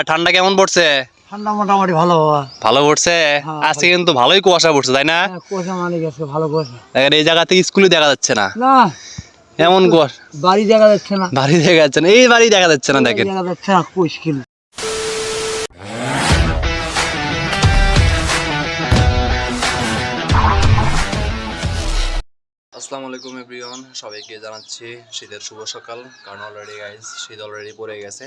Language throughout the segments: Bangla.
ঠান্ডা কেমন পড়ছে? ঠান্ডা মোটামুটি ভালো বাবা। ভালো পড়ছে। হ্যাঁ, আজকে কিন্তু ভালোই কুয়াশা পড়ছে, তাই না? কুয়াশা মানে গেছে, ভালো কুয়াশা। দেখেন এই জায়গা থেকে স্কুলে দেখা যাচ্ছে না, না এমন কুয়াশা। বাড়ি দেখা যাচ্ছে না, বাড়ি দেখা যাচ্ছে না, এই বাড়ি দেখা যাচ্ছে না, দেখেন। দেখা যাচ্ছে না, মুশকিল। আসসালামু আলাইকুম এভরিওয়ান, সবাইকে জানাচ্ছি শীতের শুভ সকাল। কারণ অলরেডি গাইজ শীত অলরেডি পড়ে গেছে।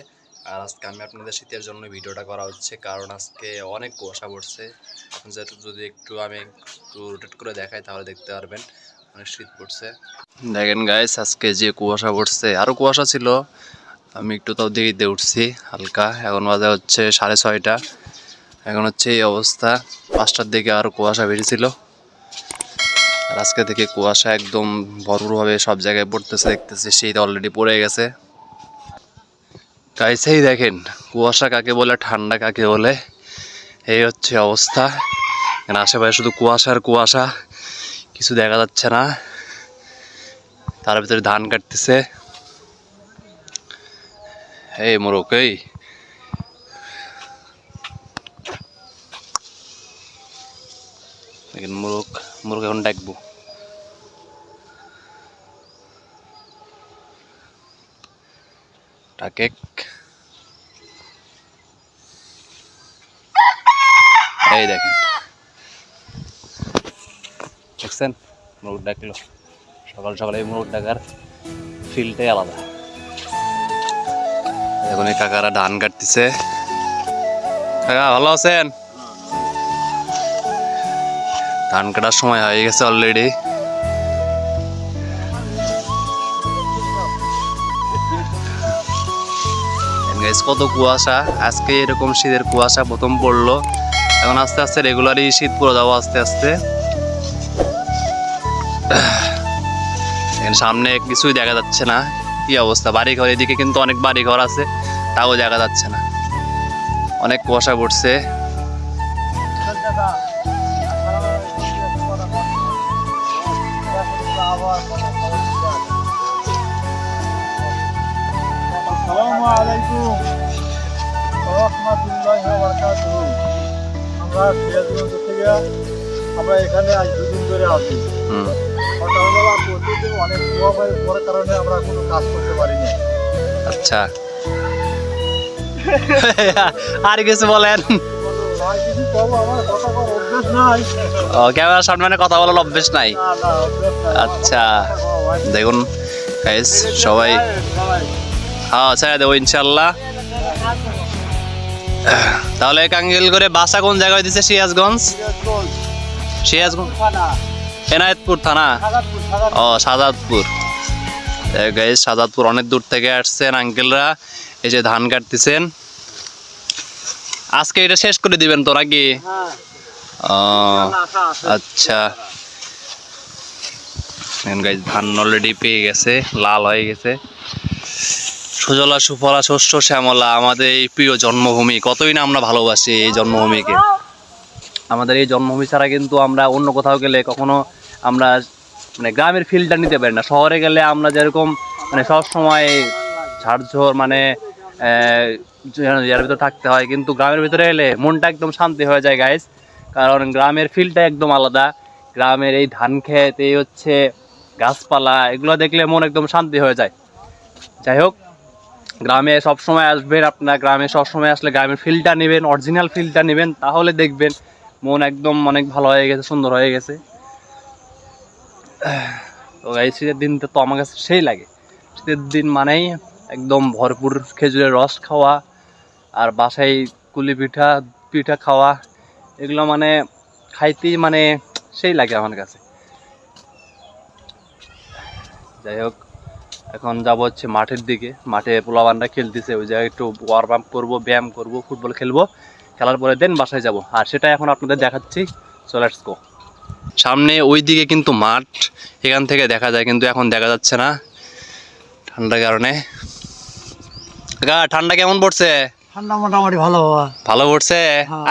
আর আজকে আমি আপনাদের শীতের জন্য ভিডিওটা করা হচ্ছে, কারণ আজকে অনেক কুয়াশা পড়ছে। এখন যেহেতু যদি আমি একটু রোটেট করে দেখাই তাহলে দেখতে পারবেন অনেক শীত পড়ছে। দেখেন গাইজ আজকে যে কুয়াশা পড়ছে, আরও কুয়াশা ছিল, আমি একটু তাও দিকে উঠছি হালকা। এখন বাজে হচ্ছে 6:30, এখন হচ্ছে এই অবস্থা। 5টার দিকে আরও কুয়াশা বেরিয়েছিল। আর আজকে থেকে কুয়াশা একদম ভরপুরভাবে সব জায়গায় পড়তেছে, দেখতেছি শীত অলরেডি পড়ে গেছে। গাইছেই দেখেন কুয়াশা কাকে বলে, ঠান্ডা কাকে বলে, এই হচ্ছে অবস্থা। এখানে আশেপাশে শুধু কুয়াশা আর কুয়াশা, কিছু দেখা যাচ্ছে না। তার ভিতরে ধান কাটতেছে এই মোরক। এই দেখেন মোরক, মোরক এখন ডাকবো। ডাকে এই দেখেন, দেখছেন মোরগ ডাকলো। সকাল সকালে এই মোরগ ডাকার ফিলটাই আলাদা। এখন এই কাকারা ধান কাটতেছে। কাকা ভালো আছেন? ধান কাটার সময় হয়ে গেছে অলরেডি। কত কুয়াশা, আজকে এরকম শীতের কুয়াশা প্রথম পড়লো। এখন আস্তে আস্তে রেগুলারই শীত পড়ে যাবো আস্তে আস্তে। সামনে কিছুই দেখা যাচ্ছে না, কি অবস্থা। বাড়িঘর এদিকে কিন্তু অনেক বাড়িঘর আছে, তাও দেখা যাচ্ছে না, অনেক কুয়াশা পড়ছে। আসসালামু আলাইকুম ওয়া রাহমাতুল্লাহি ওয়া বারাকাতুহু। আমরা সিরাজগঞ্জ থেকে আমরা এখানে আজ দুদিন ধরে আছি। সকালবেলা প্রতিদিন অনেক কুয়াশা পড়ার কারণে আমরা কোনো কাজ করতে পারি না। আচ্ছা আর কিছু বলেন? ক্যামেরার সামনে কথা বলার অভ্যেস নাই। আচ্ছা দেখুন গাইস, সবাই হ্যাঁ ছেড়ে দেবো ইনশাল্লাহ। তাহলে কাঙ্গিল করে বাসা কোন জায়গায় দিচ্ছে? সিরাজগঞ্জ। সিরাজগঞ্জ এনায়েতপুর থানা। ও সাজাদপুর। গাইস সাজাদপুর অনেক দূর থেকে আসছেন আঙ্কেলরা, এই যে ধান কাটতেছেন। আজকে এটা শেষ করে দিবেন তো নাকি? আচ্ছা গাইস ধান অলরেডি পেয়ে গেছে, লাল হয়ে গেছে। সুজলা সুফলা শস্য শ্যামলা, আমাদের এই প্রিয় জন্মভূমি, কতই না আমরা ভালোবাসি এই জন্মভূমিকে। আমাদের এই জন্মভূমি ছাড়া কিন্তু আমরা অন্য কোথাও গেলে কখনো আমরা মানে গ্রামের ফিলটা নিতে পারি না। শহরে গেলে আমরা যেরকম মানে সবসময় ঝাড়ঝড় মানে এর ভিতরে থাকতে হয়, কিন্তু গ্রামের ভিতরে এলে মনটা একদম শান্তি হয়ে যায় গাইস। কারণ গ্রামের ফিলটা একদম আলাদা। গ্রামের এই ধান ক্ষেত, এই হচ্ছে গাছপালা, এগুলো দেখলে মন একদম শান্তি হয়ে যায়। যাই হোক, গ্রামে সবসময় আসবেন আপনার, গ্রামে সবসময় আসলে গ্রামের ফিলটা নেবেন, অরিজিনাল ফিলটা নেবেন, তাহলে দেখবেন মন একদম অনেক ভালো হয়ে গেছে, সুন্দর হয়ে গেছে। তো এই শীতের দিনটা তো আমার কাছে সেই লাগে। শীতের দিন মানেই একদম ভরপুর খেজুরের রস খাওয়া, আর বাসায় কুলি পিঠা পিঠা খাওয়া, এগুলো মানে খাইতেই মানে সেই লাগে আমার কাছে। যাই হোক, এখন যাবো হচ্ছে মাঠের দিকে। মাঠে পোলাবানরা খেলতেছে, ওই জায়গায় একটু ওয়ার্ম আপ করবো, ব্যায়াম করবো, ফুটবল খেলবো। খেলার পরে দেন বাসায় যাব, আর সেটা এখন আপনাদের দেখাচ্ছি। So let's go. সামনে ওই দিকে কিন্তু মাঠ, এখান থেকে দেখা যায়, কিন্তু এখন দেখা যাচ্ছে না ঠান্ডার কারণে। ঠান্ডা কেমন পড়ছে? ঠান্ডা মোটামুটি ভালো বাবা। ভালো পড়ছে।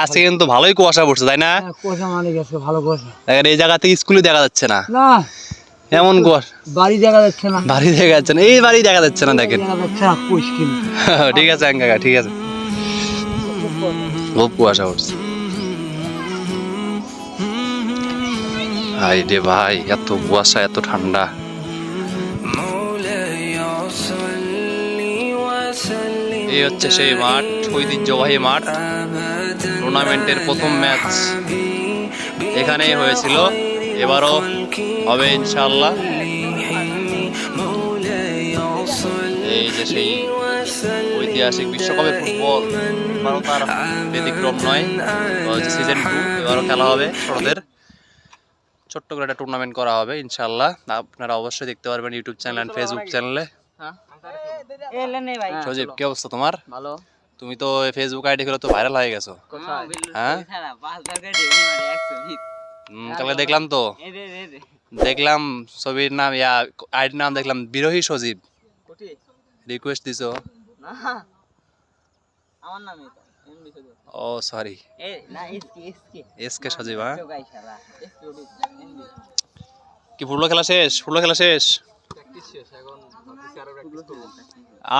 আজকে কিন্তু ভালোই কুয়াশা পড়ছে, তাই না? কুয়াশা মানে গেছে, ভালো কুয়াশা। দেখেন এই জায়গা থেকে স্কুলে দেখা যাচ্ছে না, না এমন কুয়াশা। বাড়ি দেখা যাচ্ছে না, বাড়ি দেখা যাচ্ছে না, এই বাড়ি দেখা যাচ্ছে না, দেখেন। মুশকিল। ঠিক আছে কাকা, ঠিক আছে। খুব কুয়াশা উঠছে। হাই রে ভাই, এত কুয়াশা, এত ঠান্ডা। এই হচ্ছে সেই মাঠ, ঐতিহ্যবাহী মাঠ। টুর্নামেন্টের প্রথম ম্যাচ এখানেই হয়েছিল, এবারও হবে ইনশাআল্লাহ। এই যে সেই ঐতিহাসিক বিশ্বকাপে ফুটবল, এবারও তার ব্যতিক্রম নয়। হচ্ছে সিজন 2, এবারও খেলা হবে ছোটদের। ছোট্ট করে একটা টুর্নামেন্ট করা হবে ইনশাআল্লাহ। আপনারা অবশ্যই দেখতে পারবেন ইউটিউব চ্যানেল এন্ড ফেসবুক চ্যানেলে। সজীব, কি অবস্থা তোমার? ভালো। তুমি তো ফেসবুক আইডি খুলে তো ভাইরাল হয়ে গেছো। হ্যাঁ, কালকে দেখলাম তো, দেখলাম ছবির নাম, আইডির নাম দেখলাম বিরোহী সজীব। রিকোয়েস্ট দিছো? আমার নামই তো ও সরি, এসকে সজীব। হ্যাঁ, কি ফুটবল খেলা শেষ? ফুটবল খেলা শেষ?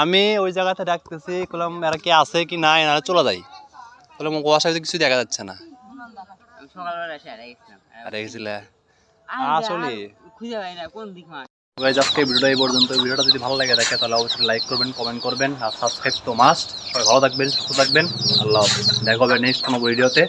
আমি ওই জায়গাতে ডাকতেছি, বললাম এরা কি আছে কি নাই, না চলে যাই। বললাম কুয়াশা কিছু দেখা যাচ্ছে না। আরে গেছিলে আসলে খুঁজে পাই না কোন দিক মা। গাইস, আজকে ভিডিওটা এই পর্যন্ত। ভিডিওটা যদি ভালো লাগে থাকে তাহলে অবশ্যই লাইক করবেন, কমেন্ট করবেন আর সাবস্ক্রাইব তো মাস্ট। সবাই ভালো থাকবেন, সুস্থ থাকবেন। আল্লাহ হাফেজ। দেখা হবে নেক্সট কোনো ভিডিওতে।